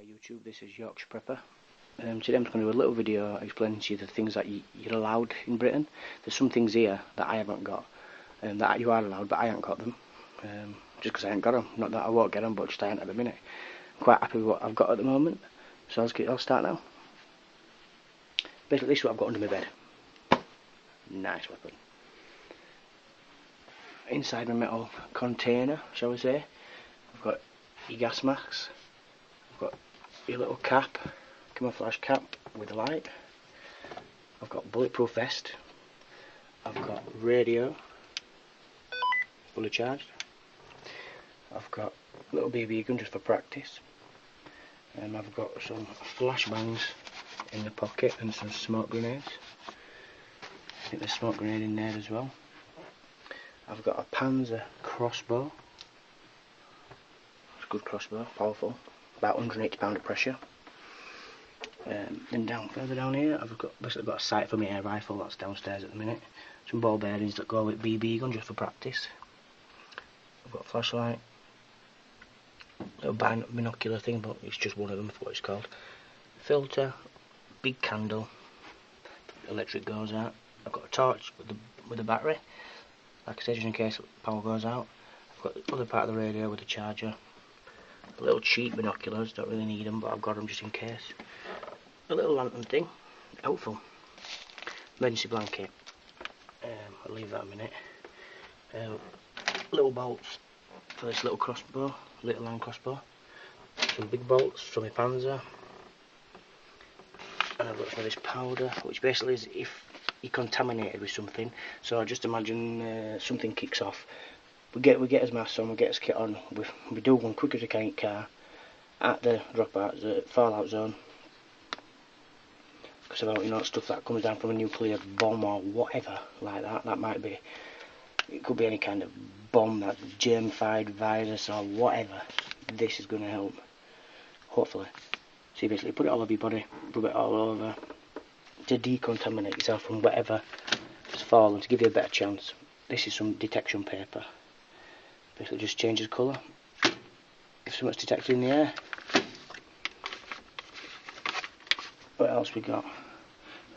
YouTube, this is Yorkshire Prepper. Today I'm just going to do a little video explaining to you the things that you're allowed in Britain. There's some things here that I haven't got, that you are allowed, but I haven't got them. Just because I haven't got them. Not that I won't get them, but just I ain't at the minute. I'm quite happy with what I've got at the moment. So I'll start now. Basically, this is what I've got under my bed. Nice weapon. Inside my metal container, shall we say, I've got your gas masks. I've got your little cap, camouflage cap with a light. I've got bulletproof vest. I've got radio, fully charged. I've got a little BB gun just for practice. And I've got some flashbangs in the pocket and some smoke grenades. I think there's smoke grenade in there as well. I've got a Panzer crossbow. It's a good crossbow, powerful. About 180 pound of pressure. Then further down here, I've basically got a sight for my air rifle that's downstairs at the minute. Some ball bearings that go with BB gun just for practice. I've got a flashlight, little binocular thing, but it's just one of them for what it's called. Filter, big candle, electric goes out. I've got a torch with a battery, like I said, just in case power goes out. I've got the other part of the radio with a charger. Little cheap binoculars, don't really need them, but I've got them just in case. A little lantern thing, helpful. Emergency blanket, I'll leave that a minute. Little bolts for this little crossbow, little long crossbow. Some big bolts from my Panzer. And I've got some of this powder, which basically is if you're contaminated with something. So just imagine something kicks off. We get his mask on, we get his kit on, we do one quick as we can in car at the dropout, the fallout zone, because about stuff that comes down from a nuclear bomb or whatever like that. That might be, it could be any kind of bomb, that germified virus or whatever. This is going to help, hopefully. So you basically put it all over your body, rub it all over to decontaminate yourself from whatever has fallen, to give you a better chance. This is some detection paper. Basically just changes colour if something's detected in the air. What else we got?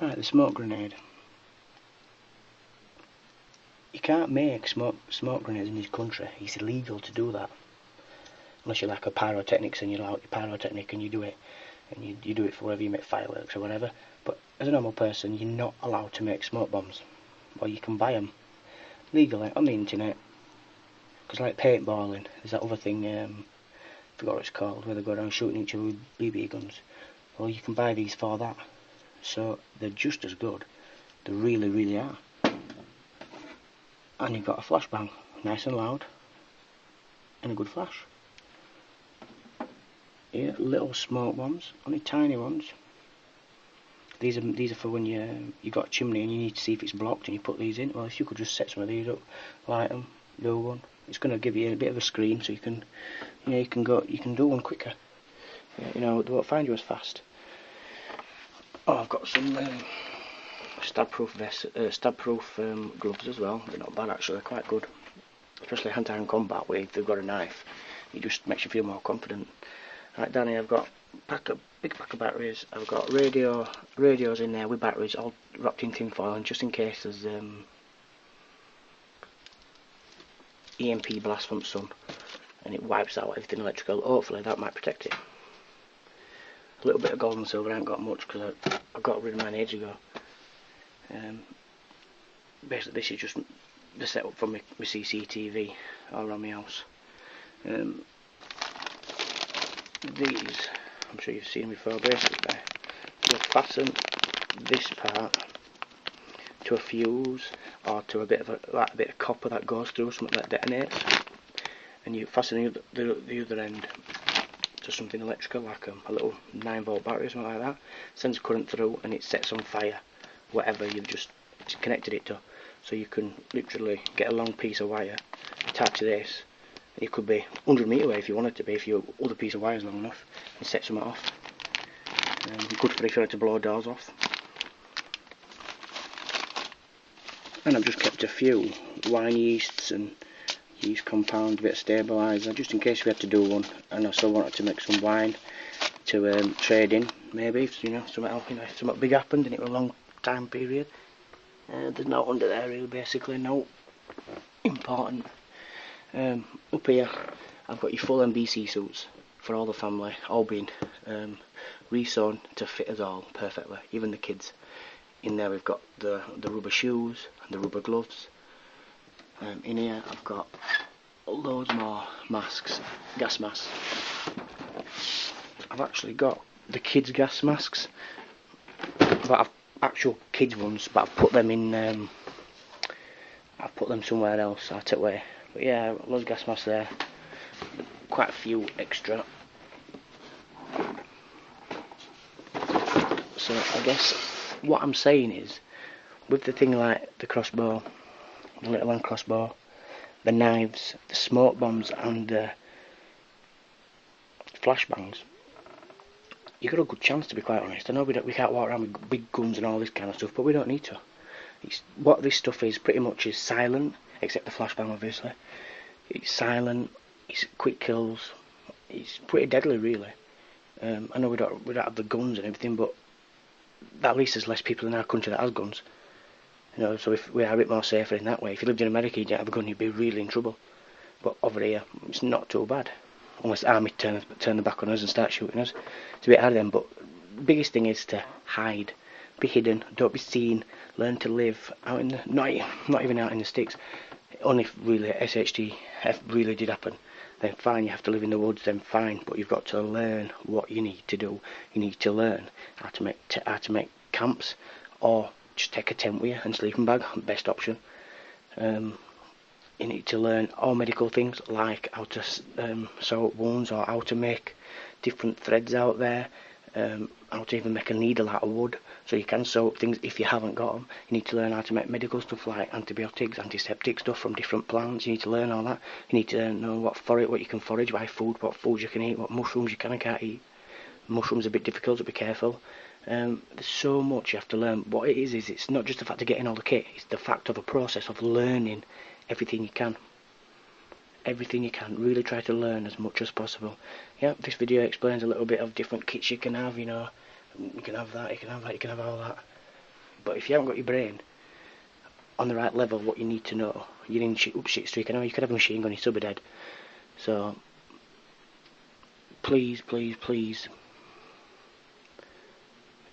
Right, the smoke grenade. You can't make smoke grenades in this country. It's illegal to do that. Unless you're like a pyrotechnics and you're out your pyrotechnic and you do it. And you do it for wherever you make fireworks or whatever. But as a normal person, you're not allowed to make smoke bombs. Or you can buy them legally on the internet. Because like paintballing, there's that other thing, I forgot what it's called, where they go around shooting each other with BB guns. Well, you can buy these for that. So they're just as good. They really, really are. And you've got a flashbang, nice and loud, and a good flash. Here, little smoke bombs, only tiny ones. These are for when you got a chimney and you need to see if it's blocked, and you put these in. Well, if you could just set some of these up, light them, do one. It's going to give you a bit of a scream, so you can do one quicker. They won't find you as fast. Oh, I've got some stab-proof gloves as well. They're not bad actually, they're quite good. Especially hand-to-hand combat where they've got a knife. It just makes you feel more confident. Right down here I've got big pack of batteries. I've got radios in there with batteries all wrapped in tin foil, and just in case there's EMP blast from the sun and it wipes out everything electrical, hopefully that might protect it. A little bit of gold and silver, I haven't got much because I got rid of mine ages ago. Basically this is just the setup for my CCTV all around my house. These, I'm sure you've seen before, basically you'll fasten this part to a fuse or to a bit of copper that goes through, something that detonates, and you fasten the other end to something electrical, like a little 9-volt battery or something like that. Sends current through and it sets on fire whatever you've just connected it to. So you can literally get a long piece of wire, attach to this. It could be 100 metre away if you want it to be, if your other piece of wire is long enough, and set something off. Good for if you want to blow doors off. And I've just kept a few wine yeasts and use compound, a bit of stabiliser, just in case we had to do one. And I still wanted to make some wine to trade in, maybe, if, you know, something else, you know, if something big happened and it was a long time period. There's no under there really, basically, no important. Up here I've got your full MBC suits for all the family, all being re-sewn to fit us all perfectly, even the kids. In there we've got the rubber shoes and the rubber gloves. In here I've got loads more masks, gas masks. I've actually got the kids' gas masks, but I've actual kids ones, but I've put them in. I've put them somewhere else out away. But yeah, loads of gas masks there. Quite a few extra. So I guess what I'm saying is, with the thing like the crossbow, the little hand crossbow, the knives, the smoke bombs, and the flashbangs, you got a good chance, to be quite honest. I know we can't walk around with big guns and all this kind of stuff, but we don't need to. What this stuff is pretty much is silent, except the flashbang obviously. It's silent, it's quick kills, it's pretty deadly really. I know we don't have the guns and everything, but at least there's less people in our country that has guns. You know, so if we are a bit more safer in that way. If you lived in America, you didn't have a gun, you'd be really in trouble. But over here, it's not too bad. Unless the army turn the back on us and start shooting us. It's a bit hard then, but the biggest thing is to hide. Be hidden, don't be seen, learn to live out in the, not even out in the sticks. Only if really SHTF really did happen, then fine, you have to live in the woods, then fine, but you've got to learn what you need to do. You need to learn how to make camps, or just take a tent with you and sleeping bag, best option. You need to learn all medical things, like how to sew up wounds, or how to make different threads out there, how to even make a needle out of wood, so you can sew up things if you haven't got them. You need to learn how to make medical stuff like antibiotics, antiseptic stuff from different plants. You need to learn all that. You need to know what you can forage, what foods you can eat, what mushrooms you can and can't eat. Mushrooms are a bit difficult, so be careful. There's so much you have to learn. What it is it's not just the fact of getting all the kit, it's the fact of the process of learning everything you can. Everything you can. Really try to learn as much as possible. Yeah, this video explains a little bit of different kits you can have, you know. You can have that, you can have that, you can have all that. But if you haven't got your brain on the right level, what you need to know, you're in shit streak. I know you could have a machine gun, you'd still be dead. So, please, please, please,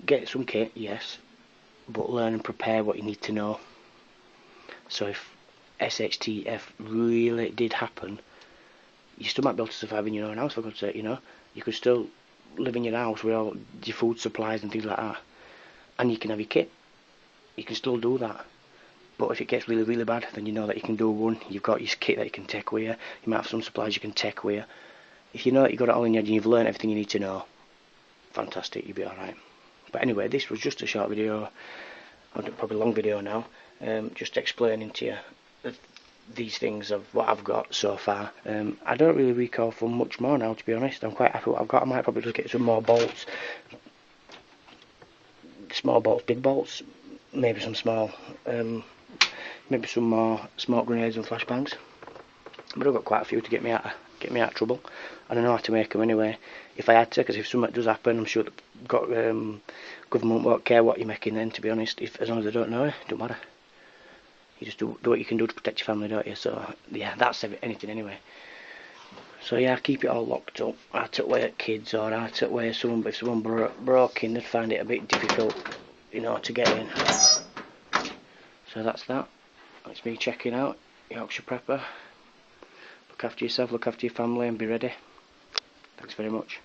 get some kit, yes, but learn and prepare what you need to know. So if SHTF really did happen, you still might be able to survive in your own house, for God's sake, you know. You could still live in your house with all your food supplies and things like that, and you can have your kit. You can still do that. But if it gets really, really bad, then you know that you can do one. You've got your kit that you can take with you. You might have some supplies you can take with you. If you know that you've got it all in your head and you've learned everything you need to know, fantastic, you'll be alright. But anyway, this was just a short video, probably a long video now, just explaining to you these things of what I've got so far. I don't really recall for much more now, to be honest. I'm quite happy with what I've got. I might probably just get some more bolts, small bolts, big bolts, maybe some small, maybe some more smoke grenades and flashbangs. But I've got quite a few to get me out of trouble, and I know how to make them anyway. If I had to, because if something does happen, I'm sure that government won't care what you're making. Then, to be honest, as long as they don't know, it don't matter. You just do what you can do to protect your family, don't you? So yeah, that's anything anyway. So yeah, keep it all locked up. Out at way at kids, or out at way if someone broke in, they'd find it a bit difficult, you know, to get in. So that's that. That's me checking out Yorkshire Prepper. Look after yourself, look after your family, and be ready. Thanks very much.